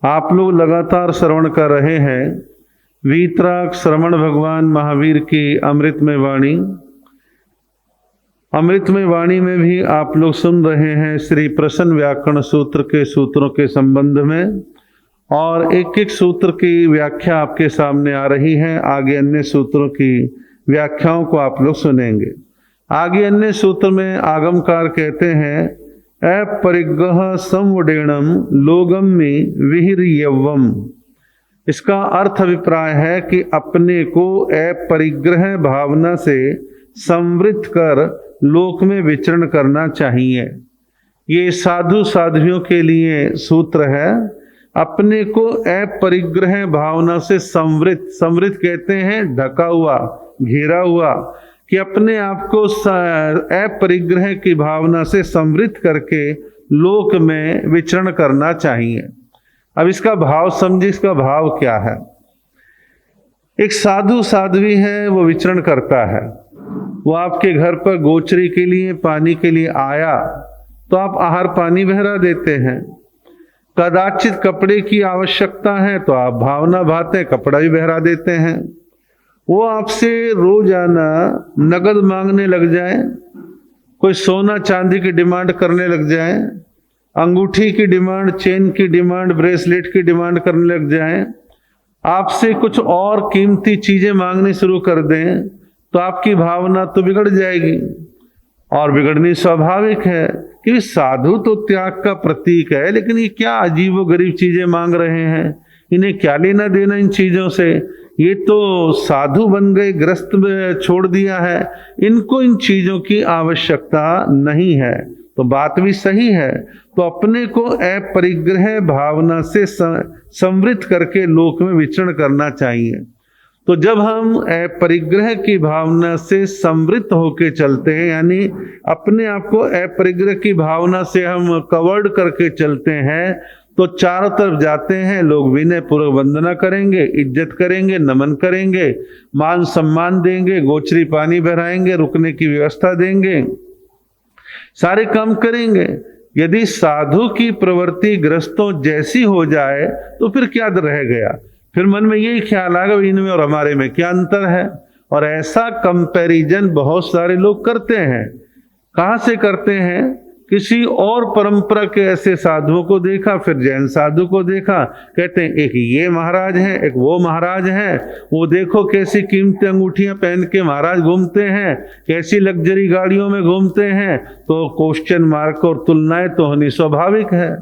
आप लोग लगातार श्रवण कर रहे हैं वीतराग श्रवण भगवान महावीर की अमृतमय वाणी। अमृतमय वाणी में भी आप लोग सुन रहे हैं श्री प्रश्न व्याकरण सूत्र के सूत्रों के संबंध में, और एक एक सूत्र की व्याख्या आपके सामने आ रही है। आगे अन्य सूत्रों की व्याख्याओं को आप लोग सुनेंगे। आगे अन्य सूत्र में आगमकार कहते हैं अपरिग्रह संवडेणम लोगम्मि विहिर्यवम। इसका अर्थ अभिप्राय है कि अपने को अपरिग्रह भावना से संवृत कर लोक में विचरण करना चाहिए। ये साधु साध्वियों के लिए सूत्र है। अपने को अपरिग्रह भावना से संवृत, संवृत कहते हैं ढका हुआ, घेरा हुआ, कि अपने आप को अपरिग्रह की भावना से संवृत करके लोक में विचरण करना चाहिए। अब इसका भाव समझिए, इसका भाव क्या है। एक साधु साध्वी है, वो विचरण करता है, वो आपके घर पर गोचरी के लिए पानी के लिए आया तो आप आहार पानी बहरा देते हैं। कदाचित कपड़े की आवश्यकता है तो आप भावना भाते कपड़ा भी बहरा देते हैं। वो आपसे रोजाना नगद मांगने लग जाए, कोई सोना चांदी की डिमांड करने लग जाए, अंगूठी की डिमांड, चेन की डिमांड, ब्रेसलेट की डिमांड करने लग जाए, आपसे कुछ और कीमती चीजें मांगनी शुरू कर दें, तो आपकी भावना तो बिगड़ जाएगी। और बिगड़नी स्वाभाविक है कि साधु तो त्याग का प्रतीक है, लेकिन ये क्या अजीबो गरीब चीजें मांग रहे हैं, इन्हें क्या लेना देना इन चीजों से, ये तो साधु बन गए, ग्रस्त में छोड़ दिया है, इनको इन चीजों की आवश्यकता नहीं है। तो बात भी सही है। तो अपने को अपरिग्रह भावना से संवृत करके लोक में विचरण करना चाहिए। तो जब हम अपरिग्रह की भावना से संवृत होके चलते हैं, यानी अपने आप को अपरिग्रह की भावना से हम कवर्ड करके चलते हैं, तो चारों तरफ जाते हैं लोग विनय पूर्वक वंदना करेंगे, इज्जत करेंगे, नमन करेंगे, मान सम्मान देंगे, गोचरी पानी बहराएंगे, रुकने की व्यवस्था देंगे, सारे काम करेंगे। यदि साधु की प्रवृत्ति ग्रस्तों जैसी हो जाए तो फिर क्या रह गया, फिर मन में यही ख्याल आएगा इनमें और हमारे में क्या अंतर है। और ऐसा कंपैरिजन बहुत सारे लोग करते हैं। कहाँ से करते हैं? किसी और परंपरा के ऐसे साधुओं को देखा, फिर जैन साधु को देखा, कहते हैं एक ये महाराज हैं, एक वो महाराज हैं, वो देखो कैसी कीमती अंगूठियां पहन के महाराज घूमते हैं, कैसी लग्जरी गाड़ियों में घूमते हैं। तो क्वेश्चन मार्क और तुलनाएं तो होनी स्वाभाविक है।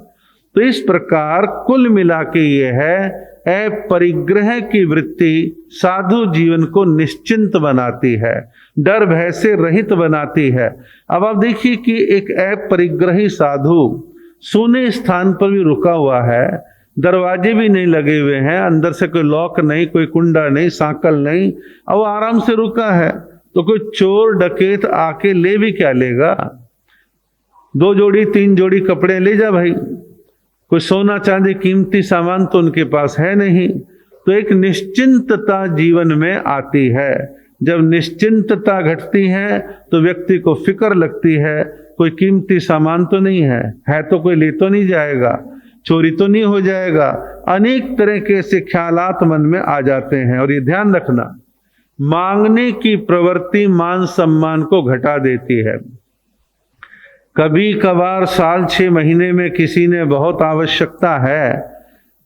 तो इस प्रकार कुल मिला के ये है अपरिग्रह की वृत्ति साधु जीवन को निश्चिंत बनाती है, डर भय से रहित बनाती है। अब आप देखिए कि एक अपरिग्रही साधु सूने स्थान पर भी रुका हुआ है, दरवाजे भी नहीं लगे हुए हैं, अंदर से कोई लॉक नहीं, कोई कुंडा नहीं, सांकल नहीं, अब वो आराम से रुका है। तो कोई चोर डकैत आके ले भी क्या लेगा? 2 जोड़ी 3 जोड़ी कपड़े ले जा भाई, कोई सोना चांदी कीमती सामान तो उनके पास है नहीं। तो एक निश्चिंतता जीवन में आती है। जब निश्चिंतता घटती है तो व्यक्ति को फिक्र लगती है, कोई कीमती सामान तो नहीं है तो कोई ले तो नहीं जाएगा, चोरी तो नहीं हो जाएगा। अनेक तरह के ऐसे ख्यालात मन में आ जाते हैं। और ये ध्यान रखना, मांगने की प्रवृत्ति मान सम्मान को घटा देती है। कभी कभार साल 6 महीने में किसी ने बहुत आवश्यकता है,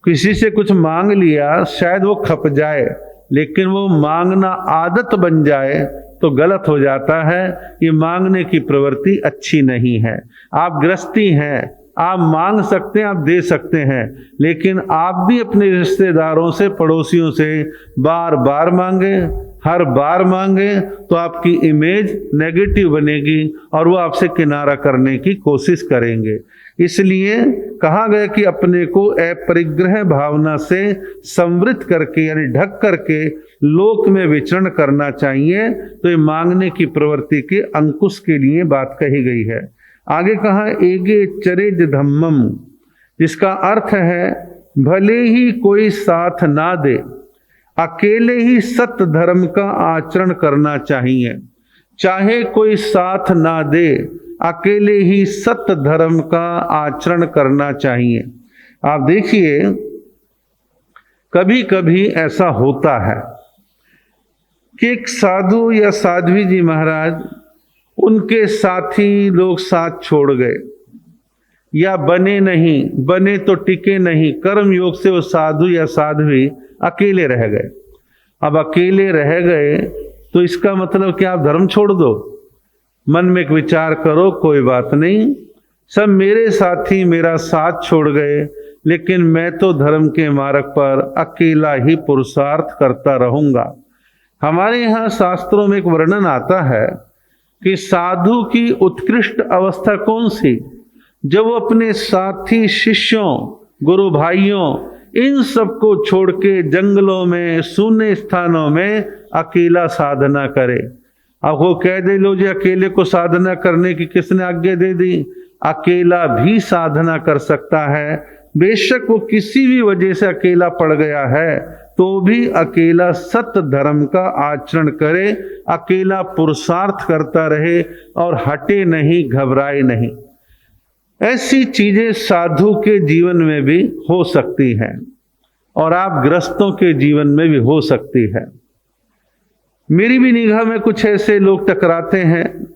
किसी से कुछ मांग लिया, शायद वो खप जाए, लेकिन वो मांगना आदत बन जाए तो गलत हो जाता है। ये मांगने की प्रवृत्ति अच्छी नहीं है। आप गृहस्थी हैं, आप मांग सकते हैं, आप दे सकते हैं, लेकिन आप भी अपने रिश्तेदारों से, पड़ोसियों से बार बार मांगे, हर बार मांगे तो आपकी इमेज नेगेटिव बनेगी और वो आपसे किनारा करने की कोशिश करेंगे। इसलिए कहा गया कि अपने को अपरिग्रह भावना से संवृत करके, यानी ढक करके लोक में विचरण करना चाहिए। तो ये मांगने की प्रवृत्ति के अंकुश के लिए बात कही गई है। आगे कहा एगे चरेज धम्मम, जिसका अर्थ है भले ही कोई साथ ना दे, अकेले ही सत्य धर्म का आचरण करना चाहिए। चाहे कोई साथ ना दे, अकेले ही सत्य धर्म का आचरण करना चाहिए। आप देखिए कभी कभी ऐसा होता है कि एक साधु या साध्वी जी महाराज, उनके साथी लोग साथ छोड़ गए या बने नहीं, बने तो टिके नहीं, कर्म योग से वो साधु या साध्वी अकेले रह गए। अब अकेले रह गए तो इसका मतलब कि आप धर्म छोड़ दो? मन में एक विचार करो, कोई बात नहीं, सब मेरे साथी मेरा साथ छोड़ गए, लेकिन मैं तो धर्म के मार्ग पर अकेला ही पुरुषार्थ करता रहूंगा। हमारे यहाँ शास्त्रों में एक वर्णन आता है कि साधु की उत्कृष्ट अवस्था कौन सी? जब वो अपने साथी शिष्यों, गुरु भाइयों, इन सबको छोड़ के जंगलों में, सूने स्थानों में अकेला साधना करे। अब वो कह दे, लो जी अकेले को साधना करने की किसने आज्ञा दे दी? अकेला भी साधना कर सकता है। बेशक वो किसी भी वजह से अकेला पड़ गया है तो भी अकेला सत्य धर्म का आचरण करे, अकेला पुरुषार्थ करता रहे और हटे नहीं, घबराए नहीं। ऐसी चीजें साधु के जीवन में भी हो सकती हैं और आप गृहस्थों के जीवन में भी हो सकती है। मेरी भी निगाह में कुछ ऐसे लोग टकराते हैं,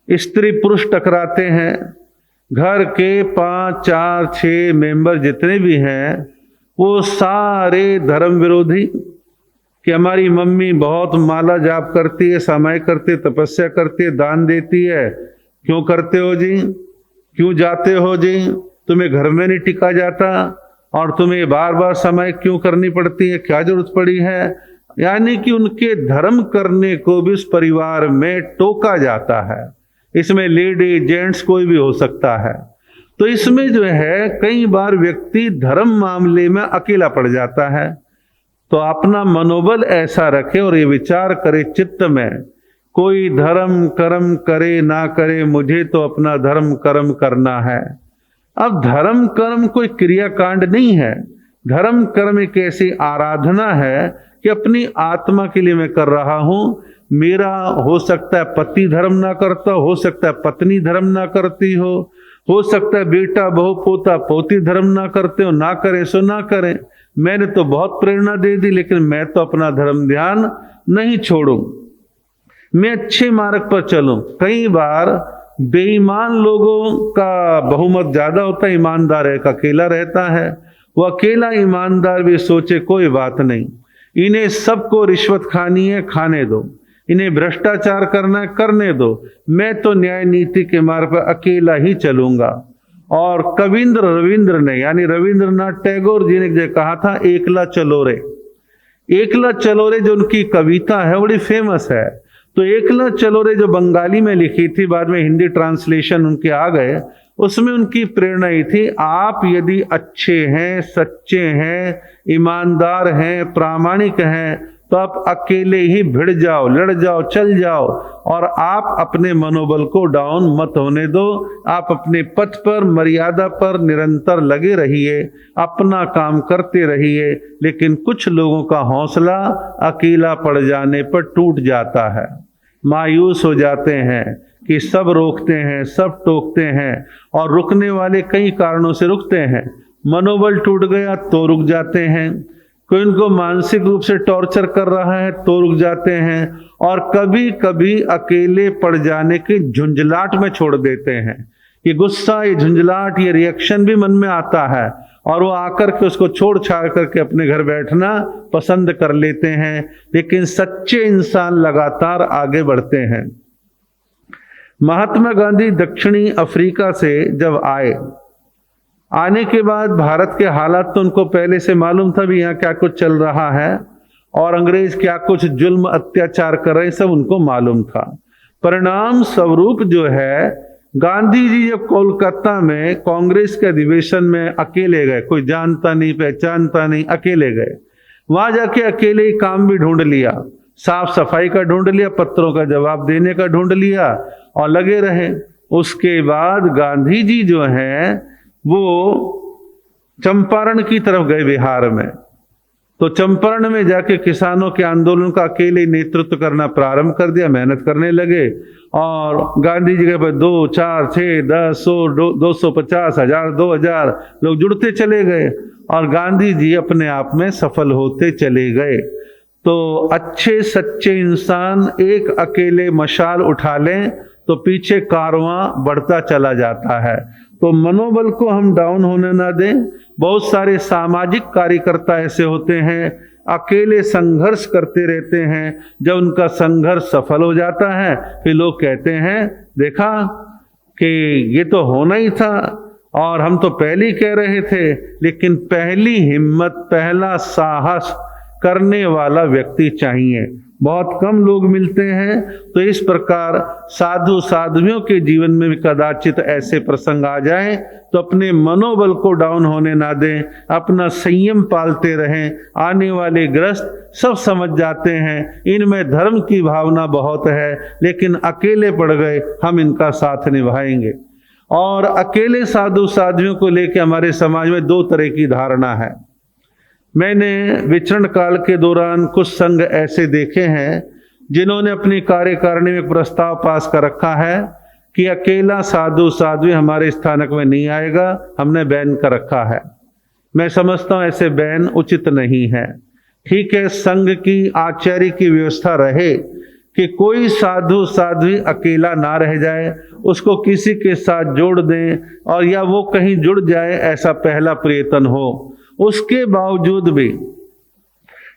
स्त्री पुरुष टकराते हैं, घर के 5, 4, 6 मेंबर जितने भी हैं वो सारे धर्म विरोधी। कि हमारी मम्मी बहुत माला जाप करती है, समय करती है, तपस्या करती है, दान देती है। क्यों करते हो जी? क्यों जाते हो जी? तुम्हें घर में नहीं टिका जाता और तुम्हें बार बार समय क्यों करनी पड़ती है? क्या जरूरत पड़ी है? यानी कि उनके धर्म करने को भी उस परिवार में टोका जाता है। इसमें लेडी जेंट्स कोई भी हो सकता है। तो इसमें जो है कई बार व्यक्ति धर्म मामले में अकेला पड़ जाता है। तो अपना मनोबल ऐसा रखे और ये विचार करे चित्त में, कोई धर्म कर्म करे ना करे, मुझे तो अपना धर्म कर्म करना है। अब धर्म कर्म कोई क्रियाकांड नहीं है। धर्म कर्म एक ऐसी आराधना है कि अपनी आत्मा के लिए मैं कर रहा हूं। मेरा हो सकता है पति धर्म ना करता, हो सकता है पत्नी धर्म ना करती हो सकता है बेटा बहू पोता पोती धर्म ना करते हो, ना करें सो ना करें। मैंने तो बहुत प्रेरणा दे दी, लेकिन मैं तो अपना धर्म ध्यान नहीं छोड़ूं, मैं अच्छे मार्ग पर चलूं। कई बार बेईमान लोगों का बहुमत ज्यादा होता है, ईमानदार एक अकेला रहता है। वो अकेला ईमानदार भी सोचे कोई बात नहीं, इन्हें सबको रिश्वत खानी है, खाने दो, इन्हें भ्रष्टाचार करना है, करने दो, मैं तो न्याय नीति के मार्ग पर अकेला ही चलूंगा। और कविंद्र रविंद्र ने, यानी रविंद्रनाथ टैगोर जी ने कहा था, एकला चलो रे। एकला चलो रे जो उनकी कविता है बड़ी फेमस है। तो एकला चलो रे जो बंगाली में लिखी थी, बाद में हिंदी ट्रांसलेशन उनके आ गए, उसमें उनकी प्रेरणा ही थी, आप यदि अच्छे हैं, सच्चे हैं, ईमानदार हैं, प्रामाणिक हैं, तो आप अकेले ही भिड़ जाओ, लड़ जाओ, चल जाओ और आप अपने मनोबल को डाउन मत होने दो। आप अपने पथ पर, मर्यादा पर निरंतर लगे रहिए, अपना काम करते रहिए। लेकिन कुछ लोगों का हौसला अकेला पड़ जाने पर टूट जाता है, मायूस हो जाते हैं कि सब रोकते हैं, सब टोकते हैं, और रुकने वाले कई कारणों से रुकते हैं। मनोबल टूट गया तो रुक जाते हैं, कोई उनको मानसिक रूप से टॉर्चर कर रहा है तो रुक जाते हैं, और कभी कभी अकेले पड़ जाने की झुंझलाहट में छोड़ देते हैं। ये गुस्सा, ये झुंझलाहट, ये रिएक्शन भी मन में आता है और वो आकर के उसको छोड़ छाड़ करके अपने घर बैठना पसंद कर लेते हैं। लेकिन सच्चे इंसान लगातार आगे बढ़ते हैं। महात्मा गांधी दक्षिणी अफ्रीका से जब आने के बाद भारत के हालात तो उनको पहले से मालूम था भी यहाँ क्या कुछ चल रहा है और अंग्रेज क्या कुछ जुल्म अत्याचार कर रहे हैं, सब उनको मालूम था। परिणाम स्वरूप जो है, गांधी जी जब कोलकाता में कांग्रेस के अधिवेशन में अकेले गए, कोई जानता नहीं पहचानता नहीं, अकेले गए, वहां जाके अकेले ही काम भी ढूंढ लिया, साफ सफाई का ढूंढ लिया, पत्रों का जवाब देने का ढूंढ लिया और लगे रहे। उसके बाद गांधी जी जो है वो चंपारण की तरफ गए, बिहार में। तो चंपारण में जाके किसानों के आंदोलन का अकेले नेतृत्व करना प्रारंभ कर दिया, मेहनत करने लगे। और गांधी जी के पास 2, 4, 6, 10, 100, 250, 1000, 2000 लोग जुड़ते चले गए और गांधी जी अपने आप में सफल होते चले गए। तो अच्छे सच्चे इंसान एक अकेले मशाल उठा लें तो पीछे कारवां बढ़ता चला जाता है। तो मनोबल को हम डाउन होने ना दें। बहुत सारे सामाजिक कार्यकर्ता ऐसे होते हैं, अकेले संघर्ष करते रहते हैं। जब उनका संघर्ष सफल हो जाता है फिर लोग कहते हैं देखा कि ये तो होना ही था और हम तो पहले ही कह रहे थे। लेकिन पहली हिम्मत, पहला साहस करने वाला व्यक्ति चाहिए। बहुत कम लोग मिलते हैं। तो इस प्रकार साधु साध्वियों के जीवन में भी कदाचित ऐसे प्रसंग आ जाएं तो अपने मनोबल को डाउन होने ना दें, अपना संयम पालते रहें। आने वाले ग्रस्त सब समझ जाते हैं इनमें धर्म की भावना बहुत है, लेकिन अकेले पड़ गए, हम इनका साथ निभाएंगे। और अकेले साधु साध्वियों को लेकर हमारे समाज में दो तरह की धारणा है। मैंने विचरण काल के दौरान कुछ संघ ऐसे देखे हैं जिन्होंने अपनी कार्यकारिणी में एक प्रस्ताव पास कर रखा है कि अकेला साधु साध्वी हमारे स्थानक में नहीं आएगा, हमने बैन कर रखा है। मैं समझता हूं ऐसे बैन उचित नहीं है। ठीक है, संघ की आचार्य की व्यवस्था रहे कि कोई साधु साध्वी अकेला ना रह जाए, उसको किसी के साथ जोड़ दें और या वो कहीं जुड़ जाए, ऐसा पहला प्रयत्न हो। उसके बावजूद भी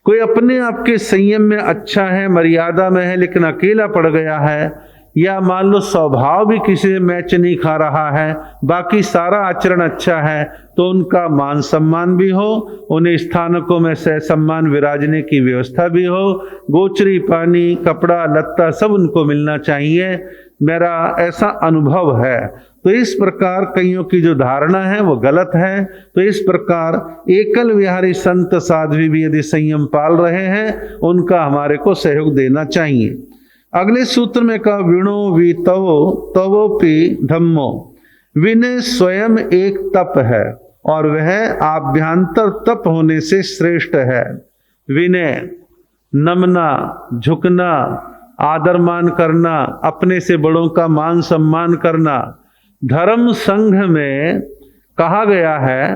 कोई अपने आप के संयम में अच्छा है, मर्यादा में है, लेकिन अकेला पड़ गया है, या मान लो स्वभाव भी किसी से मैच नहीं खा रहा है, बाकी सारा आचरण अच्छा है, तो उनका मान सम्मान भी हो, उन्हें स्थानकों में सह सम्मान विराजने की व्यवस्था भी हो, गोचरी पानी कपड़ा लत्ता सब उनको मिलना चाहिए। मेरा ऐसा अनुभव है। तो इस प्रकार कईयों की जो धारणा है वो गलत है। तो इस प्रकार एकल विहारी संत साध्वी भी यदि संयम पाल रहे हैं, उनका हमारे को सहयोग देना चाहिए। अगले सूत्र में कहा विणो वितवो तवोपि धम्मो। विनय स्वयं एक तप है और वह आभ्यंतर तप होने से श्रेष्ठ है। विनय, नमना, झुकना, आदर मान करना, अपने से बड़ों का मान सम्मान करना। धर्म संघ में कहा गया है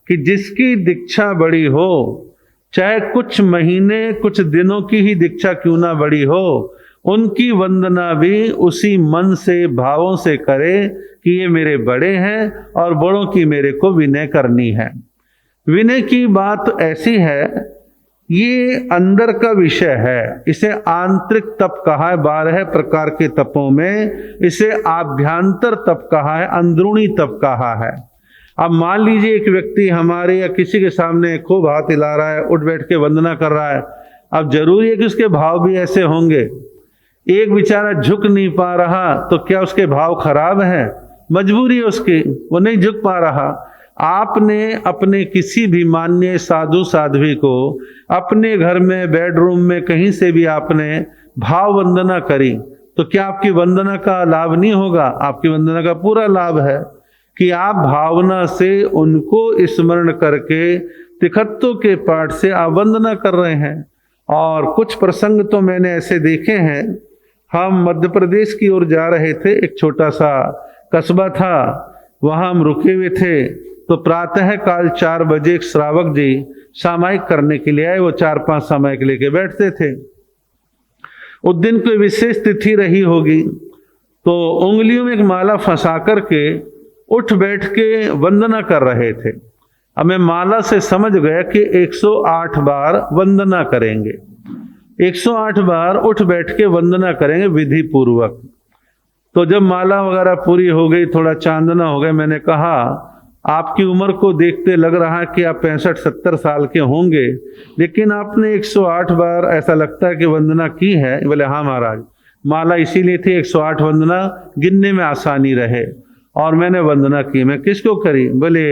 कि जिसकी दीक्षा बड़ी हो, चाहे कुछ महीने कुछ दिनों की ही दीक्षा क्यों ना बड़ी हो, उनकी वंदना भी उसी मन से भावों से करे कि ये मेरे बड़े हैं और बड़ों की मेरे को विनय करनी है। विनय की बात ऐसी है, ये अंदर का विषय है। इसे आंतरिक तप कहा है 12 प्रकार के तपों में, इसे आभ्यंतर तप कहा है, अंदरूनी तप कहा है। अब मान लीजिए एक व्यक्ति हमारे या किसी के सामने खूब हाथ हिला रहा है, उठ बैठ के वंदना कर रहा है। अब जरूरी है कि उसके भाव भी ऐसे होंगे। एक बेचारा झुक नहीं पा रहा तो क्या उसके भाव खराब हैं? मजबूरी है उसकी, वो नहीं झुक पा रहा। आपने अपने किसी भी मान्य साधु साध्वी को अपने घर में, बेडरूम में, कहीं से भी आपने भाव वंदना करी तो क्या आपकी वंदना का लाभ नहीं होगा? आपकी वंदना का पूरा लाभ है कि आप भावना से उनको स्मरण करके तिखत्तों के पाठ से आप वंदना कर रहे हैं। और कुछ प्रसंग तो मैंने ऐसे देखे हैं। हम मध्य प्रदेश की ओर जा रहे थे, एक छोटा सा कस्बा था, वहां हम रुके हुए थे। तो प्रातः काल 4 बजे एक श्रावक जी सामायिक करने के लिए आए। वो 4-5 सामायिक लेके बैठते थे। उस दिन कोई विशेष तिथि रही होगी, तो उंगलियों में एक माला फंसा करके उठ बैठ के वंदना कर रहे थे। अब मैं माला से समझ गया कि 108 बार वंदना करेंगे, 108 बार उठ बैठ के वंदना करेंगे विधि पूर्वक। तो जब माला वगैरह पूरी हो गई, थोड़ा चांदना हो गया, मैंने कहा आपकी उम्र को देखते लग रहा है कि आप 65-70 साल के होंगे, लेकिन आपने 108 बार ऐसा लगता है कि वंदना की है। बोले हाँ महाराज, माला इसीलिए थी 108 वंदना गिनने में आसानी रहे, और मैंने वंदना की। मैं किसको करी? बोले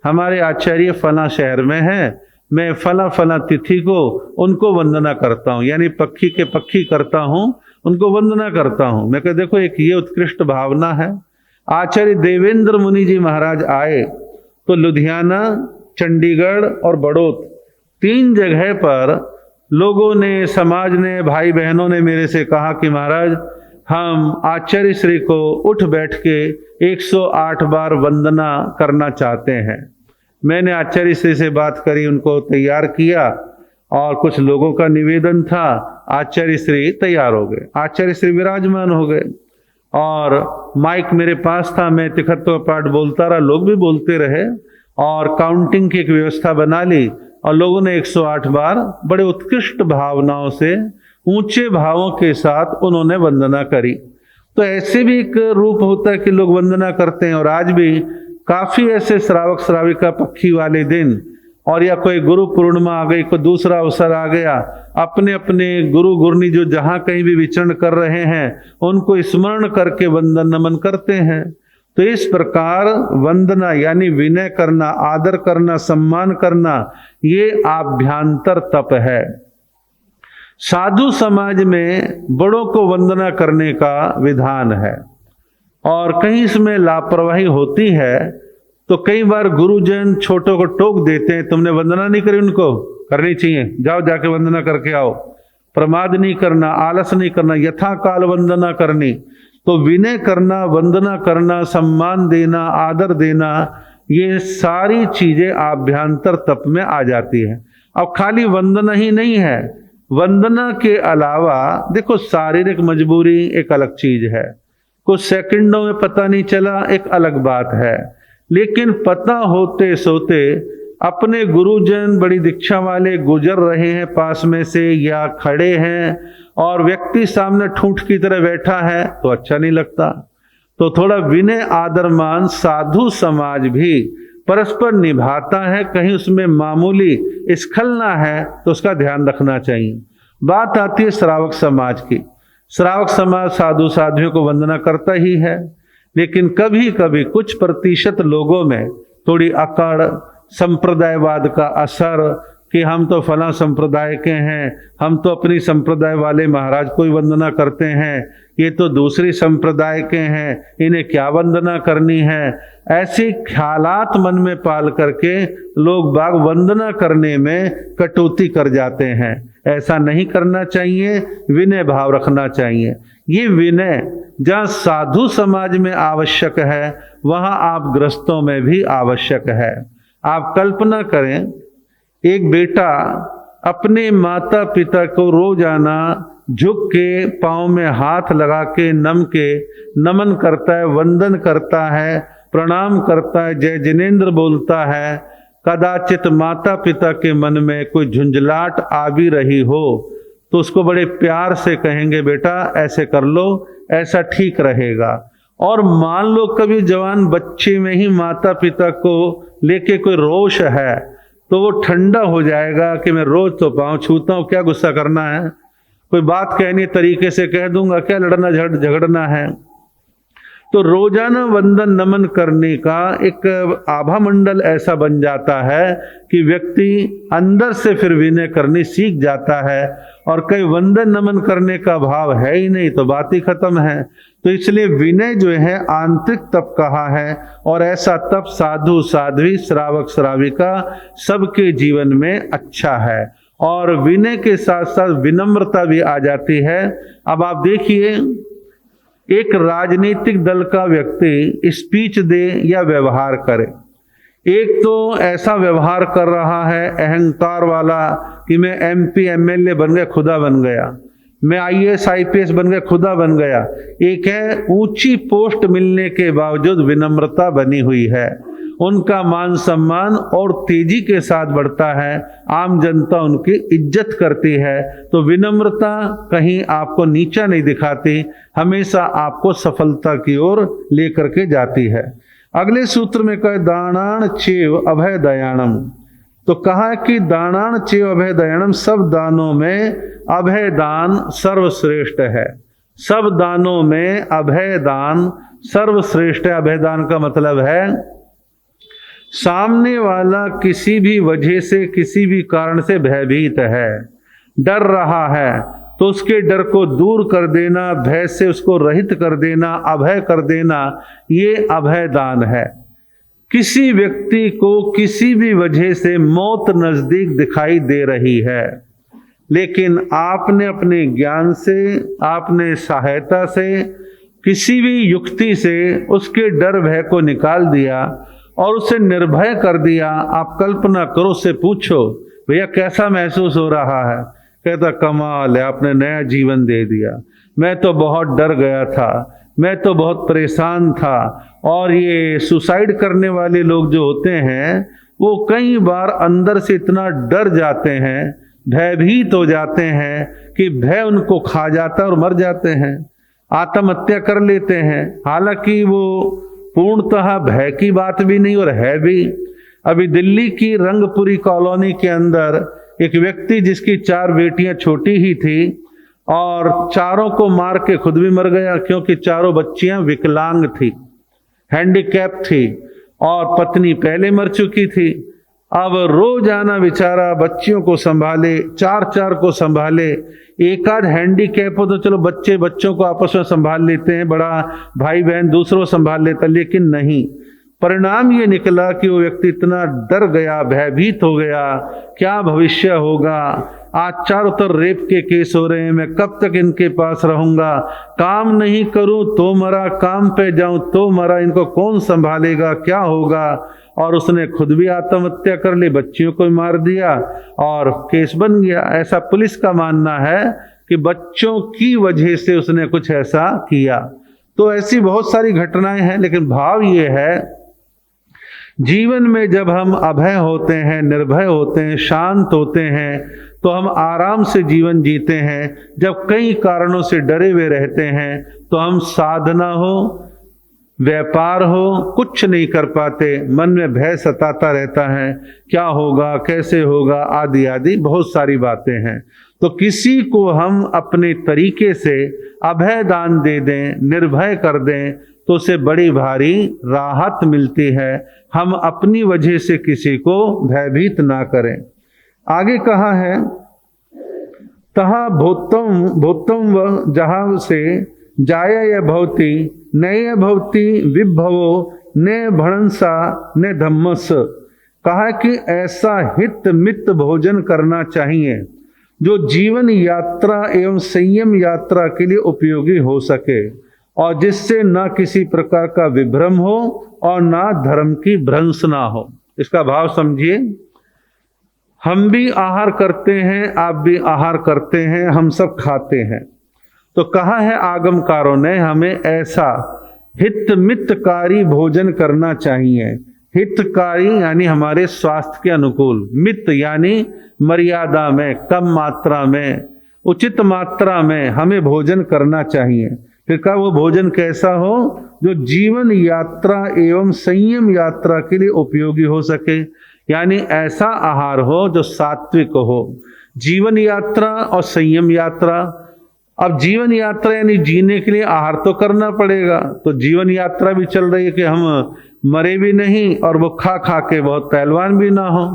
हमारे आचार्य फला शहर में हैं, मैं फला फला तिथि को उनको वंदना करता हूँ, यानी पक्षी के पक्षी करता हूँ, उनको वंदना करता हूँ। मैं कह देखो एक ये उत्कृष्ट भावना है। आचार्य देवेंद्र मुनि जी महाराज आए तो लुधियाना, चंडीगढ़ और बड़ौत 3 जगह पर लोगों ने, समाज ने, भाई बहनों ने मेरे से कहा कि महाराज हम आचार्य श्री को उठ बैठ के 108 बार वंदना करना चाहते हैं। मैंने आचार्य श्री से बात करी, उनको तैयार किया और कुछ लोगों का निवेदन था। आचार्य श्री तैयार हो गए, आचार्य श्री विराजमान हो गए और माइक मेरे पास था, मैं तिखत्व पाठ बोलता रहा, लोग भी बोलते रहे और काउंटिंग की एक व्यवस्था बना ली और लोगों ने 108 बार बड़े उत्कृष्ट भावनाओं से ऊंचे भावों के साथ उन्होंने वंदना करी। तो ऐसे भी एक रूप होता है कि लोग वंदना करते हैं। और आज भी काफी ऐसे श्रावक श्राविका पक्षी वाले दिन और या कोई गुरु पूर्णिमा आ गई, कोई दूसरा अवसर आ गया, अपने अपने गुरु गुरनी जो जहाँ कहीं भी विचरण कर रहे हैं उनको स्मरण करके वंदन नमन करते हैं। तो इस प्रकार वंदना यानी विनय करना, आदर करना, सम्मान करना, ये आभ्यंतर तप है। साधु समाज में बड़ों को वंदना करने का विधान है और कहीं इसमें लापरवाही होती है तो कई बार गुरुजन छोटों को टोक देते हैं, तुमने वंदना नहीं करी, उनको करनी चाहिए, जाओ जाके वंदना करके आओ। प्रमाद नहीं करना, आलस नहीं करना, यथा काल वंदना करनी। तो विनय करना, वंदना करना, सम्मान देना, आदर देना, ये सारी चीजें आभ्यंतर तप में आ जाती है। अब खाली वंदना ही नहीं है, वंदना के अलावा देखो शारीरिक मजबूरी एक अलग चीज है, कुछ सेकंडों में पता नहीं चला एक अलग बात है, लेकिन पता होते सोते अपने गुरुजन बड़ी दीक्षा वाले गुजर रहे हैं पास में से या खड़े हैं और व्यक्ति सामने ठूंठ की तरह बैठा है तो अच्छा नहीं लगता। तो थोड़ा विनय आदर मान साधु समाज भी परस्पर निभाता है, कहीं उसमें मामूली स्खलना है तो उसका ध्यान रखना चाहिए। बात आती है श्रावक समाज की। श्रावक समाज साधु साध्वियों को वंदना करता ही है, लेकिन कभी कभी कुछ प्रतिशत लोगों में थोड़ी अकड़, संप्रदायवाद का असर कि हम तो फला संप्रदाय के हैं, हम तो अपनी संप्रदाय वाले महाराज को ही वंदना करते हैं, ये तो दूसरी संप्रदाय के हैं, इन्हें क्या वंदना करनी है, ऐसे ख्यालात मन में पाल करके लोग बाग वंदना करने में कटौती कर जाते हैं। ऐसा नहीं करना चाहिए, विनय भाव रखना चाहिए। ये विनय जहाँ साधु समाज में आवश्यक है वहाँ आप गृहस्थों में भी आवश्यक है। आप कल्पना करें, एक बेटा अपने माता पिता को रोजाना झुक के पाँव में हाथ लगा के नमन करता है, वंदन करता है, प्रणाम करता है, जय जिनेंद्र बोलता है। कदाचित माता पिता के मन में कोई झुंझलाहट आ भी रही हो तो उसको बड़े प्यार से कहेंगे, बेटा ऐसे कर लो, ऐसा ठीक रहेगा। और मान लो कभी जवान बच्चे में ही माता पिता को लेके कोई रोष है तो वो ठंडा हो जाएगा कि मैं रोज तो पाँव छूता हूँ, क्या गुस्सा करना है, कोई बात कहनी तरीके से कह दूंगा, क्या लड़ना झगड़ना है। तो रोजाना वंदन नमन करने का एक आभा मंडल ऐसा बन जाता है कि व्यक्ति अंदर से फिर विनय करनी सीख जाता है। और कई वंदन नमन करने का भाव है ही नहीं तो बात ही खत्म है। तो इसलिए विनय जो है आंतरिक तप कहा है और ऐसा तप साधु साध्वी श्रावक श्राविका सबके जीवन में अच्छा है। और विनय के साथ साथ विनम्रता भी आ जाती है। अब आप देखिए, एक राजनीतिक दल का व्यक्ति स्पीच दे या व्यवहार करे, एक तो ऐसा व्यवहार कर रहा है अहंकार वाला कि मैं एमपी एमएलए बन गया, खुदा बन गया, मैं आईएएस आईपीएस बन गया, खुदा बन गया। एक है ऊंची पोस्ट मिलने के बावजूद विनम्रता बनी हुई है, उनका मान सम्मान और तेजी के साथ बढ़ता है, आम जनता उनकी इज्जत करती है। तो विनम्रता कहीं आपको नीचा नहीं दिखाती, हमेशा आपको सफलता की ओर लेकर के जाती है। अगले सूत्र में कहा दानान चेव अभय दयानम। तो कहा कि दानान चेव अभय दयानम, सब दानों में अभय दान सर्वश्रेष्ठ है। सब दानों में अभय दान सर्वश्रेष्ठ है। अभय दान का मतलब है सामने वाला किसी भी वजह से किसी भी कारण से भयभीत है, डर रहा है, तो उसके डर को दूर कर देना, भय से उसको रहित कर देना, अभय कर देना, ये अभय दान है। किसी व्यक्ति को किसी भी वजह से मौत नजदीक दिखाई दे रही है, लेकिन आपने अपने ज्ञान से, आपने सहायता से, किसी भी युक्ति से उसके डर भय को निकाल दिया और उसे निर्भय कर दिया। आप कल्पना करो, उससे पूछो भैया कैसा महसूस हो रहा है, कहता कमाल है, आपने नया जीवन दे दिया। मैं तो बहुत डर गया था, मैं तो बहुत परेशान था। और ये सुसाइड करने वाले लोग जो होते हैं वो कई बार अंदर से इतना डर जाते हैं, भयभीत हो जाते हैं कि भय उनको खा जाता है और मर जाते हैं, आत्महत्या कर लेते हैं। हालांकि वो पूर्णतः भय की बात भी नहीं और है भी। अभी दिल्ली की रंगपुरी कॉलोनी के अंदर एक व्यक्ति जिसकी 4 बेटियां छोटी ही थी और चारों को मार के खुद भी मर गया, क्योंकि चारों बच्चियां विकलांग थी, हैंडीकैप थी और पत्नी पहले मर चुकी थी। अब रोजाना बेचारा बच्चियों को संभाले, 4 को संभाले। एक आध हैंडीकैप हो तो चलो बच्चों को आपस में संभाल लेते हैं, बड़ा भाई बहन दूसरों संभाल लेता, लेकिन नहीं। परिणाम ये निकला कि वो व्यक्ति इतना डर गया, भयभीत हो गया, क्या भविष्य होगा। आज चारों तरफ रेप के केस हो रहे हैं, मैं कब तक इनके पास रहूंगा, काम नहीं करूं तो मरा, काम पे जाऊं तो मरा, इनको कौन संभालेगा, क्या होगा। और उसने खुद भी आत्महत्या कर ली, बच्चियों को मार दिया और केस बन गया। ऐसा पुलिस का मानना है कि बच्चों की वजह से उसने कुछ ऐसा किया। तो ऐसी बहुत सारी घटनाएं हैं, लेकिन भाव ये है जीवन में जब हम अभय होते हैं, निर्भय होते हैं, शांत होते हैं, तो हम आराम से जीवन जीते हैं। जब कई कारणों से डरे हुए रहते हैं तो हम साधना हो, व्यापार हो, कुछ नहीं कर पाते, मन में भय सताता रहता है, क्या होगा, कैसे होगा, आदि आदि बहुत सारी बातें हैं। तो किसी को हम अपने तरीके से अभय दान दे दें, निर्भय कर दें, तो उसे बड़ी भारी राहत मिलती है। हम अपनी वजह से किसी को भयभीत ना करें। आगे कहा है तहा भूतम व जहाँ से जाया य भवती नय भवती विभवो न भणंसा न धम्मस। कहा कि ऐसा हित मित भोजन करना चाहिए जो जीवन यात्रा एवं संयम यात्रा के लिए उपयोगी हो सके और जिससे न किसी प्रकार का विभ्रम हो और ना धर्म की भ्रंश ना हो। इसका भाव समझिए। हम भी आहार करते हैं, आप भी आहार करते हैं, हम सब खाते हैं। तो कहा है आगमकारों ने हमें ऐसा हितमितकारी भोजन करना चाहिए। हितकारी यानी हमारे स्वास्थ्य के अनुकूल, मित यानी मर्यादा में, कम मात्रा में, उचित मात्रा में हमें भोजन करना चाहिए। फिर कहा वो भोजन कैसा हो जो जीवन यात्रा एवं संयम यात्रा के लिए उपयोगी हो सके, यानी ऐसा आहार हो जो सात्विक हो। जीवन यात्रा और संयम यात्रा। अब जीवन यात्रा यानी जीने के लिए आहार तो करना पड़ेगा, तो जीवन यात्रा भी चल रही है कि हम मरे भी नहीं और वो खा खा के बहुत पहलवान भी ना हो,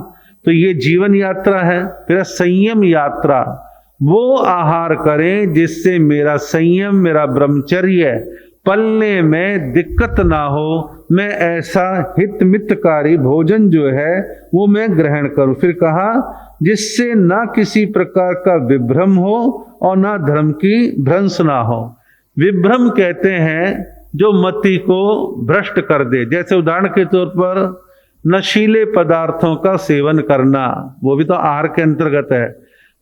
तो ये जीवन यात्रा है। फिर संयम यात्रा, वो आहार करें जिससे मेरा संयम, मेरा ब्रह्मचर्य पलने में दिक्कत ना हो। मैं ऐसा हितमितकारी भोजन जो है वो मैं ग्रहण करूं। फिर कहा जिससे ना किसी प्रकार का विभ्रम हो और ना धर्म की भ्रंश ना हो। विभ्रम कहते हैं जो मति को भ्रष्ट कर दे, जैसे उदाहरण के तौर पर नशीले पदार्थों का सेवन करना, वो भी तो आहार के अंतर्गत है।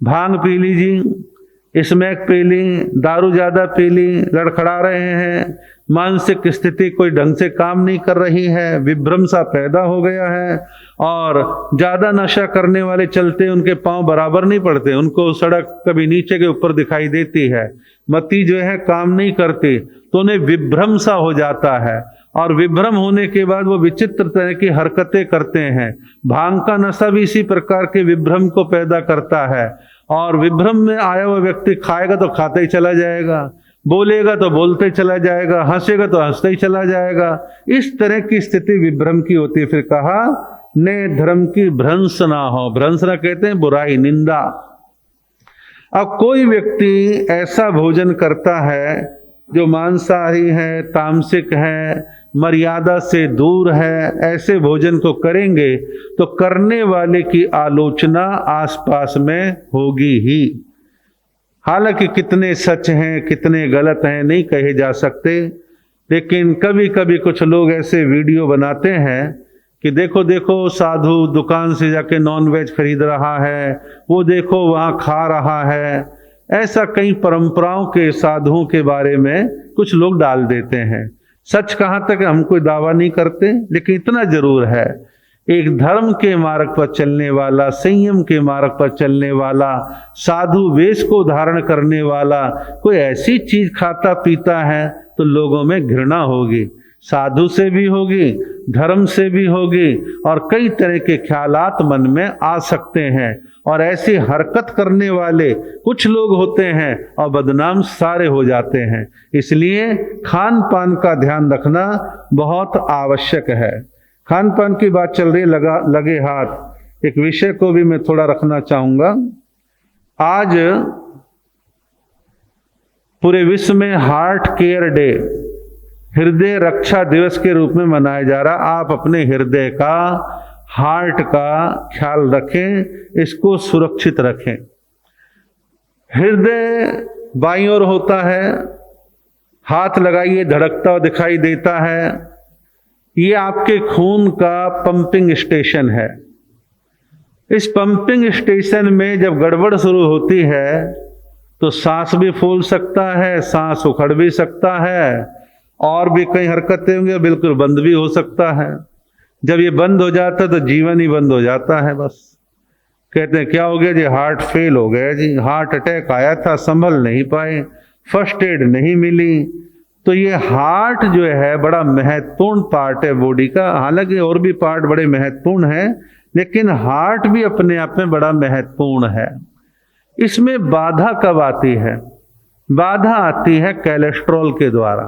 भांग पी लीजिए, स्मैक पी ली, दारू ज्यादा पी ली, लड़खड़ा रहे हैं, मानसिक स्थिति कोई ढंग से काम नहीं कर रही है, विभ्रम सा पैदा हो गया है। और ज्यादा नशा करने वाले चलते उनके पांव बराबर नहीं पड़ते, उनको सड़क कभी नीचे के ऊपर दिखाई देती है, मति जो है काम नहीं करती, तो उन्हें विभ्रम सा हो जाता है। और विभ्रम होने के बाद वो विचित्र तरह की हरकतें करते हैं। भांग का नशा भी इसी प्रकार के विभ्रम को पैदा करता है। और विभ्रम में आया हुआ व्यक्ति खाएगा तो खाता ही चला जाएगा, बोलेगा तो बोलते चला जाएगा, हंसेगा तो हंसते ही चला जाएगा। इस तरह की स्थिति विभ्रम की होती है। फिर कहा ने धर्म की भ्रंश ना हो। भ्रंश ना कहते हैं बुराई, निंदा। अब कोई व्यक्ति ऐसा भोजन करता है जो मांसाहारी है, तामसिक है, मर्यादा से दूर है, ऐसे भोजन को करेंगे तो करने वाले की आलोचना आसपास में होगी ही। हालांकि कितने सच हैं कितने गलत हैं नहीं कहे जा सकते, लेकिन कभी कभी कुछ लोग ऐसे वीडियो बनाते हैं कि देखो देखो साधु दुकान से जाके नॉन वेज खरीद रहा है, वो देखो वहाँ खा रहा है। ऐसा कई परंपराओं के साधुओं के बारे में कुछ लोग डाल देते हैं। सच कहाँ तक हम कोई दावा नहीं करते, लेकिन इतना जरूर है, एक धर्म के मार्ग पर चलने वाला, संयम के मार्ग पर चलने वाला, साधु वेश को धारण करने वाला कोई ऐसी चीज खाता पीता है तो लोगों में घृणा होगी, साधु से भी होगी, धर्म से भी होगी, और कई तरह के ख्यालात मन में आ सकते हैं। और ऐसी हरकत करने वाले कुछ लोग होते हैं और बदनाम सारे हो जाते हैं। इसलिए खान पान का ध्यान रखना बहुत आवश्यक है। खान पान की बात चल रही, लगे हाथ, एक विषय को भी मैं थोड़ा रखना चाहूंगा। आज पूरे विश्व में हार्ट केयर डे, हृदय रक्षा दिवस के रूप में मनाया जा रहा। आप अपने हृदय का, हार्ट का ख्याल रखें, इसको सुरक्षित रखें। हृदय बाईं ओर होता है, हाथ लगाइए, धड़कता हुआ दिखाई देता है। ये आपके खून का पंपिंग स्टेशन है। इस पंपिंग स्टेशन में जब गड़बड़ शुरू होती है तो सांस भी फूल सकता है, सांस उखड़ भी सकता है, और भी कई हरकतें होंगी, बिल्कुल बंद भी हो सकता है। जब ये बंद हो जाता है तो जीवन ही बंद हो जाता है। बस कहते हैं क्या हो गया जी, हार्ट फेल हो गया जी, हार्ट अटैक आया था, संभल नहीं पाए, फर्स्ट एड नहीं मिली। तो ये हार्ट जो है बड़ा महत्वपूर्ण पार्ट है बॉडी का। हालांकि और भी पार्ट बड़े महत्वपूर्ण हैं, लेकिन हार्ट भी अपने आप में बड़ा महत्वपूर्ण है। इसमें बाधा कब आती है? बाधा आती है कोलेस्ट्रॉल के द्वारा।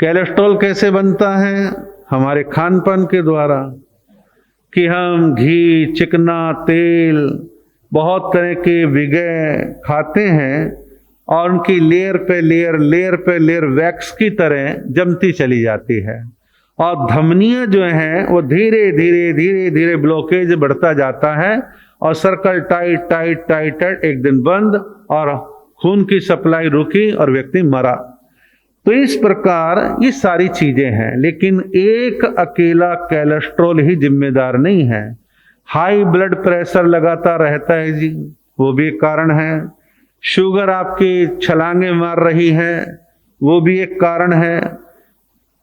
कोलेस्ट्रॉल कैसे बनता है? हमारे खान पान के द्वारा, कि हम घी, चिकना तेल, बहुत तरह के विगय खाते हैं और उनकी लेयर पे लेयर वैक्स की तरह जमती चली जाती है, और धमनियां जो हैं वो धीरे धीरे ब्लॉकेज बढ़ता जाता है, और सर्कल टाइट एक दिन बंद, और खून की सप्लाई रुकी और व्यक्ति मरा। तो इस प्रकार ये सारी चीजें हैं, लेकिन एक अकेला कोलेस्ट्रॉल ही जिम्मेदार नहीं है। हाई ब्लड प्रेशर लगातार रहता है जी, वो भी एक कारण है। शुगर आपकी छलांगे मार रही है, वो भी एक कारण है।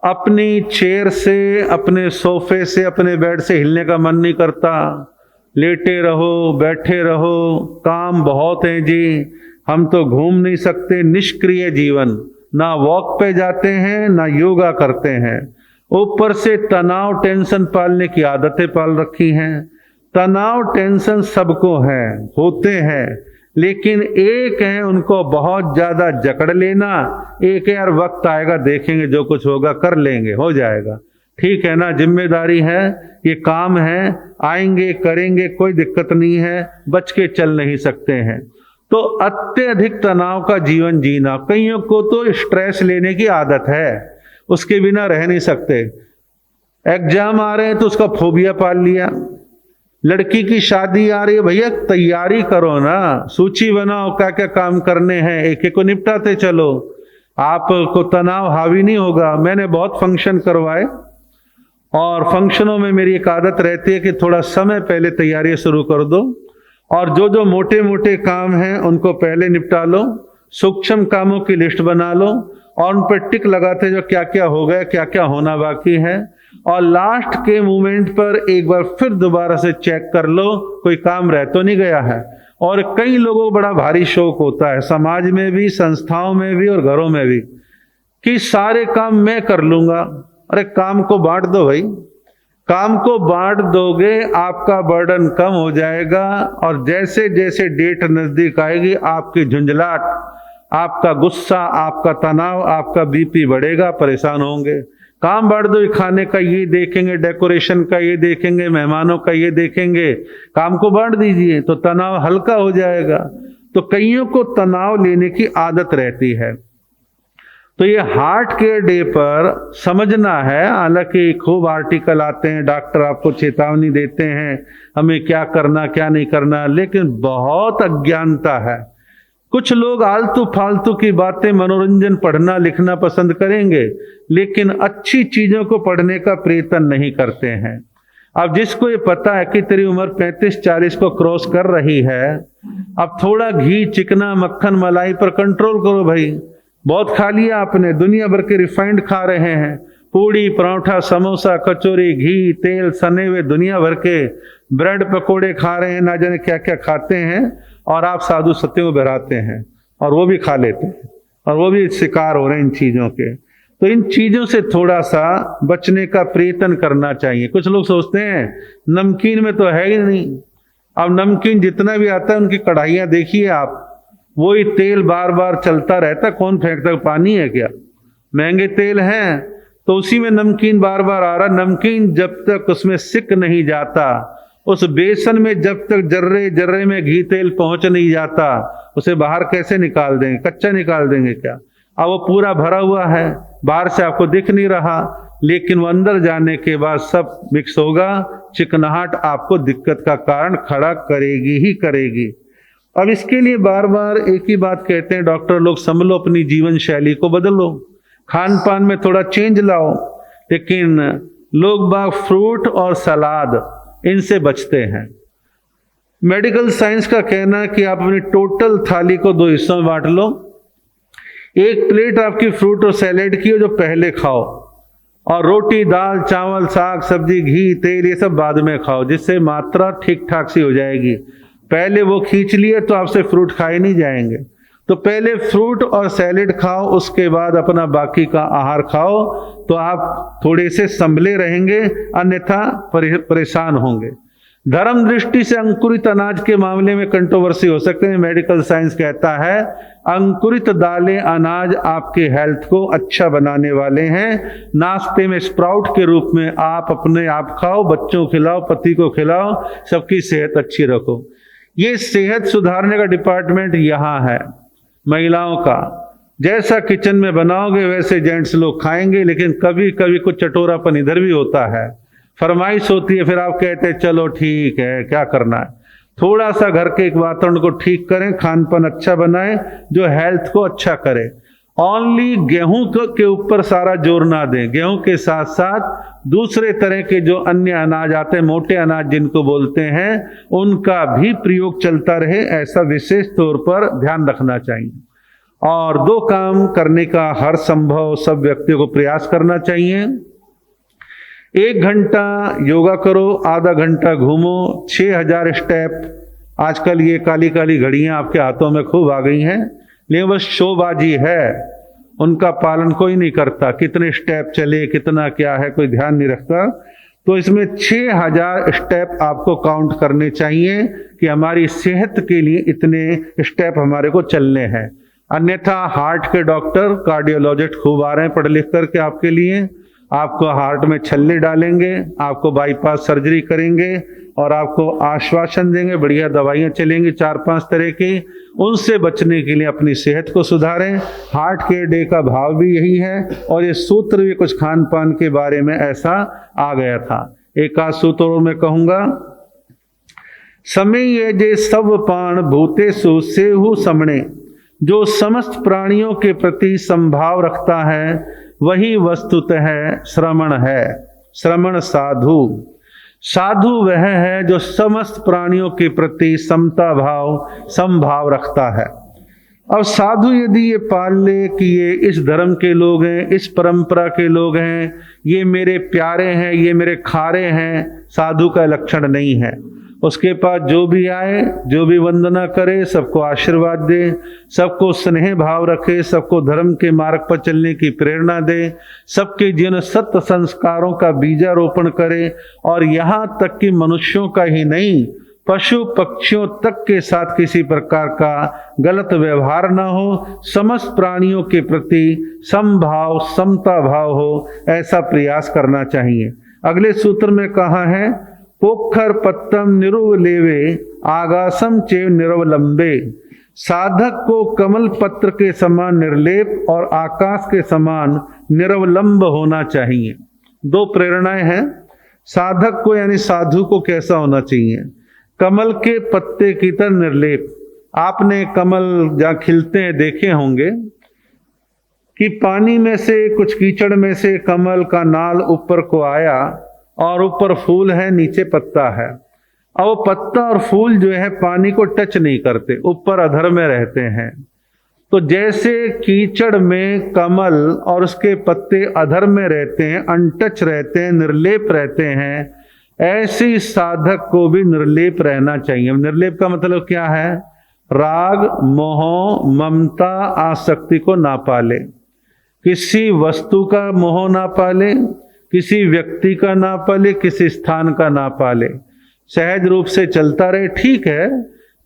अपनी चेयर से, अपने सोफे से, अपने बेड से हिलने का मन नहीं करता, लेटे रहो, बैठे रहो, काम बहुत है जी, हम तो घूम नहीं सकते। निष्क्रिय जीवन, ना वॉक पे जाते हैं ना योगा करते हैं, ऊपर से तनाव टेंशन पालने की आदतें पाल रखी हैं। तनाव टेंशन सबको है, होते हैं, लेकिन एक है उनको बहुत ज्यादा जकड़ लेना, एक यार वक्त आएगा देखेंगे जो कुछ होगा कर लेंगे, हो जाएगा, ठीक है ना, जिम्मेदारी है, ये काम है, आएंगे करेंगे, कोई दिक्कत नहीं है, बच के चल नहीं सकते हैं। तो अत्यधिक तनाव का जीवन जीना, कईयों को तो स्ट्रेस लेने की आदत है, उसके बिना रह नहीं सकते। एग्जाम आ रहे हैं तो उसका फोबिया पाल लिया, लड़की की शादी आ रही है, भैया तैयारी करो ना, सूची बनाओ क्या क्या काम करने हैं, एक एक को निपटाते चलो, आपको तनाव हावी नहीं होगा। मैंने बहुत फंक्शन करवाए, और फंक्शनों में मेरी एक आदत रहती है कि थोड़ा समय पहले तैयारी शुरू कर दो, और जो जो मोटे मोटे काम हैं उनको पहले निपटा लो, सूक्ष्म कामों की लिस्ट बना लो, और उन पर टिक लगाते जो क्या क्या हो गया, क्या क्या होना बाकी है, और लास्ट के मोमेंट पर एक बार फिर दोबारा से चेक कर लो कोई काम रह तो नहीं गया है। और कई लोगों को बड़ा भारी शौक होता है, समाज में भी, संस्थाओं में भी और घरों में भी, कि सारे काम मैं कर लूंगा। अरे काम को बांट दो भाई, काम को बांट दोगे आपका बर्डन कम हो जाएगा, और जैसे जैसे डेट नजदीक आएगी आपकी झुंझलाट, आपका गुस्सा, आपका तनाव, आपका बीपी बढ़ेगा, परेशान होंगे। काम बांट दो, खाने का ये देखेंगे, डेकोरेशन का ये देखेंगे, मेहमानों का ये देखेंगे, काम को बांट दीजिए तो तनाव हल्का हो जाएगा। तो कईयों को तनाव लेने की आदत रहती है। तो ये हार्ट केयर डे पर समझना है, हालांकि खूब आर्टिकल आते हैं, डॉक्टर आपको चेतावनी देते हैं हमें क्या करना क्या नहीं करना, लेकिन बहुत अज्ञानता है। कुछ लोग आलतू फालतू की बातें, मनोरंजन, पढ़ना लिखना पसंद करेंगे, लेकिन अच्छी चीजों को पढ़ने का प्रयत्न नहीं करते हैं। अब जिसको ये पता है कि तेरी उम्र 35-40 को क्रॉस कर रही है, अब थोड़ा घी, चिकना, मक्खन, मलाई पर कंट्रोल करो भाई। बहुत खा लिया आपने, दुनिया भर के रिफाइंड खा रहे हैं, पूड़ी, पराठा, समोसा, कचौरी, घी, तेल, सने हुए दुनिया भर के ब्रेड पकोड़े खा रहे हैं, ना जाने क्या क्या खाते हैं, और आप साधु सत्यों को बहराते हैं और वो भी खा लेते हैं और वो भी शिकार हो रहे हैं इन चीजों के। तो इन चीजों से थोड़ा सा बचने का प्रयत्न करना चाहिए। कुछ लोग सोचते हैं नमकीन में तो है ही नहीं। अब नमकीन जितना भी आता है, उनकी कढ़ाइयाँ देखिए आप, वही तेल बार बार चलता रहता, कौन फेंकता? पानी है क्या? महंगे तेल हैं तो उसी में नमकीन बार बार आ रहा। नमकीन जब तक उसमें सिक नहीं जाता, उस बेसन में जब तक जर्रे जर्रे में घी तेल पहुंच नहीं जाता, उसे बाहर कैसे निकाल देंगे? कच्चा निकाल देंगे क्या? अब वो पूरा भरा हुआ है, बाहर से आपको दिख नहीं रहा, लेकिन वो अंदर जाने के बाद सब मिक्स होगा। चिकनाहट आपको दिक्कत का कारण खड़ा करेगी ही करेगी। अब इसके लिए बार बार एक ही बात कहते हैं डॉक्टर लोग, संभलो, अपनी जीवन शैली को बदलो, खान पान में थोड़ा चेंज लाओ। लेकिन लोग बाग फ्रूट और सलाद इनसे बचते हैं। मेडिकल साइंस का कहना है कि आप अपनी टोटल थाली को 2 हिस्सों में बांट लो। एक प्लेट आपकी फ्रूट और सैलेड की हो, जो पहले खाओ, और रोटी, दाल, चावल, साग, सब्जी, घी, तेल, ये सब बाद में खाओ, जिससे मात्रा ठीक ठाक सी हो जाएगी। पहले वो खींच लिए तो आपसे फ्रूट खाए नहीं जाएंगे। तो पहले फ्रूट और सैलेड खाओ, उसके बाद अपना बाकी का आहार खाओ, तो आप थोड़े से संभले रहेंगे, अन्यथा परेशान होंगे। धर्म दृष्टि से अंकुरित अनाज के मामले में कंट्रोवर्सी हो सकते हैं। मेडिकल साइंस कहता है अंकुरित दालें, अनाज आपके हेल्थ को अच्छा बनाने वाले हैं। नाश्ते में स्प्राउट के रूप में आप अपने आप खाओ, बच्चों को खिलाओ, पति को खिलाओ, सबकी सेहत अच्छी रखो। ये सेहत सुधारने का डिपार्टमेंट यहाँ है महिलाओं का। जैसा किचन में बनाओगे वैसे जेंट्स लोग खाएंगे, लेकिन कभी कभी कुछ चटोरापन इधर भी होता है, फरमाइश होती है, फिर आप कहते हैं चलो ठीक है, क्या करना है। थोड़ा सा घर के एक वातावरण को ठीक करें, खान पान अच्छा बनाएं जो हेल्थ को अच्छा करे। ओनली गेहूं के ऊपर सारा जोर ना दें। गेहूं के साथ साथ दूसरे तरह के जो अन्य अनाज आते हैं, मोटे अनाज जिनको बोलते हैं, उनका भी प्रयोग चलता रहे, ऐसा विशेष तौर पर ध्यान रखना चाहिए। और 2 काम करने का हर संभव सब व्यक्तियों को प्रयास करना चाहिए। 1 घंटा योगा करो, आधा घंटा घूमो, 6000 स्टेप। आजकल ये काली काली घड़ियां आपके हाथों में खूब आ गई हैं, लेकिन बस शोबाजी है, उनका पालन कोई नहीं करता। कितने स्टेप चले, कितना क्या है, कोई ध्यान नहीं रखता। तो इसमें 6000 स्टेप आपको काउंट करने चाहिए कि हमारी सेहत के लिए इतने स्टेप हमारे को चलने हैं। अन्यथा हार्ट के डॉक्टर, कार्डियोलॉजिस्ट खूब आ रहे हैं पढ़ लिख करके आपके लिए, आपको हार्ट में छल्ले डालेंगे, आपको बाईपास सर्जरी करेंगे और आपको आश्वासन देंगे, बढ़िया दवाइयाँ चलेंगी 4-5 तरह की। उनसे बचने के लिए अपनी सेहत को सुधारें। हार्ट के डे का भाव भी यही है, और ये सूत्र भी कुछ खान पान के बारे में ऐसा आ गया था। एक आध सूत्र और मैं कहूँगा, समय ये जे सब पाण भूतेषु सेहु समणे। जो समस्त प्राणियों के प्रति संभाव रखता है वही वस्तुतः श्रमण है। श्रमण साधु, साधु वह है जो समस्त प्राणियों के प्रति समता भाव, समभाव रखता है। अब साधु यदि ये पाल ले कि ये इस धर्म के लोग हैं, इस परंपरा के लोग हैं, ये मेरे प्यारे हैं, ये मेरे खारे हैं, साधु का लक्षण नहीं है। उसके पास जो भी आए, जो भी वंदना करे, सबको आशीर्वाद दे, सबको स्नेह भाव रखे, सबको धर्म के मार्ग पर चलने की प्रेरणा दे, सबके जीवन सत्य संस्कारों का बीजारोपण करे, और यहाँ तक कि मनुष्यों का ही नहीं, पशु पक्षियों तक के साथ किसी प्रकार का गलत व्यवहार ना हो, समस्त प्राणियों के प्रति समभाव, समता भाव हो, ऐसा प्रयास करना चाहिए। अगले सूत्र में कहा है, पोखर पत्तम निरुव लेवे आगासम चेव निरवलंबे। साधक को कमल पत्र के समान निर्लेप और आकाश के समान निरवलंब होना चाहिए। 2 प्रेरणाएं हैं। साधक को यानी साधु को कैसा होना चाहिए? कमल के पत्ते की तरह निर्लेप, आपने कमल जहाँ खिलते हैं देखे होंगे कि पानी में से कुछ कीचड़ में से कमल का नाल ऊपर को आया और ऊपर फूल है, नीचे पत्ता है। और वो पत्ता और फूल जो है पानी को टच नहीं करते, ऊपर अधर में रहते हैं। तो जैसे कीचड़ में कमल और उसके पत्ते अधर में रहते हैं, अनटच रहते हैं, निर्लेप रहते हैं, ऐसी साधक को भी निर्लेप रहना चाहिए। निर्लेप का मतलब क्या है? राग, मोह, ममता, आसक्ति को ना पाले, किसी वस्तु का मोह ना पाले, किसी व्यक्ति का ना पाले, किसी स्थान का ना पाले, सहज रूप से चलता रहे। ठीक है,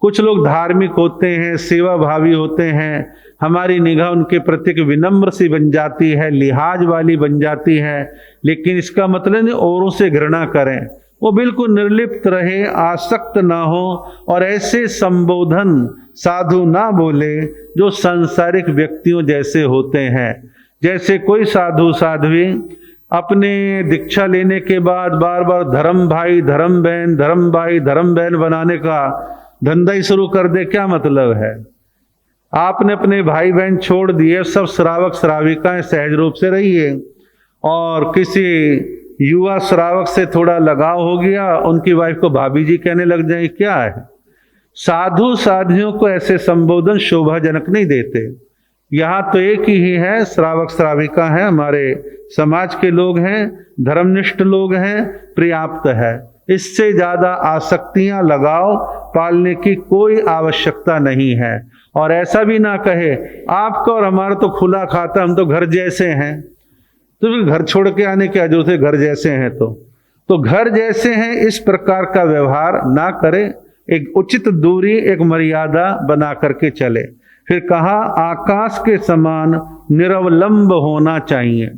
कुछ लोग धार्मिक होते हैं, सेवा भावी होते हैं, हमारी निगाह उनके प्रति विनम्र सी बन जाती है, लिहाज वाली बन जाती है, लेकिन इसका मतलब नहीं औरों से घृणा करें। वो बिल्कुल निर्लिप्त रहे, आसक्त ना हो, और ऐसे संबोधन साधु ना बोले जो सांसारिक व्यक्तियों जैसे होते हैं। जैसे कोई साधु साध्वी अपने दीक्षा लेने के बाद बार बार धर्म भाई, धर्म बहन, धर्म भाई, धर्म बहन बनाने का धंधा ही शुरू कर दे, क्या मतलब है? आपने अपने भाई बहन छोड़ दिए, सब श्रावक श्राविकाएं सहज रूप से रहिए। और किसी युवा श्रावक से थोड़ा लगाव हो गया, उनकी वाइफ को भाभी जी कहने लग जाए, क्या है? साधु साधियों को ऐसे संबोधन शोभाजनक नहीं देते। यहाँ तो एक ही है, श्रावक श्राविका है, हमारे समाज के लोग हैं, धर्मनिष्ठ लोग हैं, पर्याप्त है। इससे ज्यादा आसक्तियां, लगाव पालने की कोई आवश्यकता नहीं है। और ऐसा भी ना कहे आपका और हमारा तो खुला खाता, हम तो घर जैसे हैं, तो फिर घर छोड़ के आने की जरूरत है? घर जैसे हैं तो घर जैसे हैं, इस प्रकार का व्यवहार ना करें। एक उचित दूरी, एक मर्यादा बना करके चले। फिर कहा आकाश के समान निरवलंब होना चाहिए।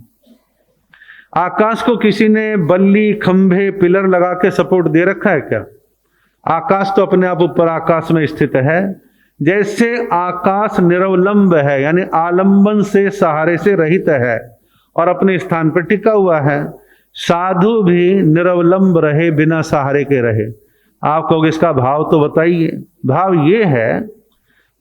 आकाश को किसी ने बल्ली, खंभे, पिलर लगा के सपोर्ट दे रखा है क्या? आकाश तो अपने आप ऊपर आकाश में स्थित है। जैसे आकाश निरवलंब है, यानी आलंबन से, सहारे से रहित है और अपने स्थान पर टिका हुआ है, साधु भी निरवलंब रहे, बिना सहारे के रहे। आप कहोगे इसका भाव तो बताइए। भाव ये है,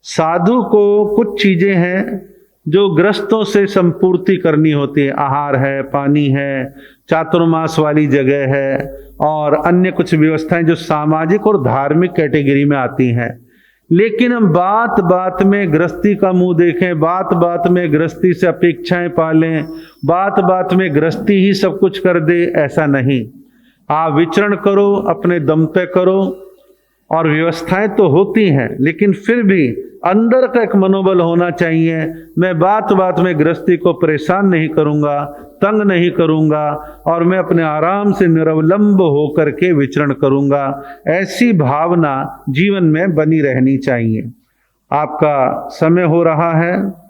साधु को कुछ चीजें हैं जो ग्रस्तों से संपूर्ति करनी होती है। आहार है, पानी है, चातुर्मास वाली जगह है, और अन्य कुछ व्यवस्थाएं जो सामाजिक और धार्मिक कैटेगरी में आती हैं। लेकिन हम बात बात में गृहस्थी का मुंह देखें, बात बात में गृहस्थी से अपेक्षाएं पालें, बात बात में गृहस्थी ही सब कुछ कर दे, ऐसा नहीं। आप विचरण करो, अपने दम पे करो, और व्यवस्थाएं तो होती हैं, लेकिन फिर भी अंदर का एक मनोबल होना चाहिए। मैं बात बात में गृहस्थी को परेशान नहीं करूंगा, तंग नहीं करूंगा, और मैं अपने आराम से निरवलंब होकर के विचरण करूंगा। ऐसी भावना जीवन में बनी रहनी चाहिए। आपका समय हो रहा है।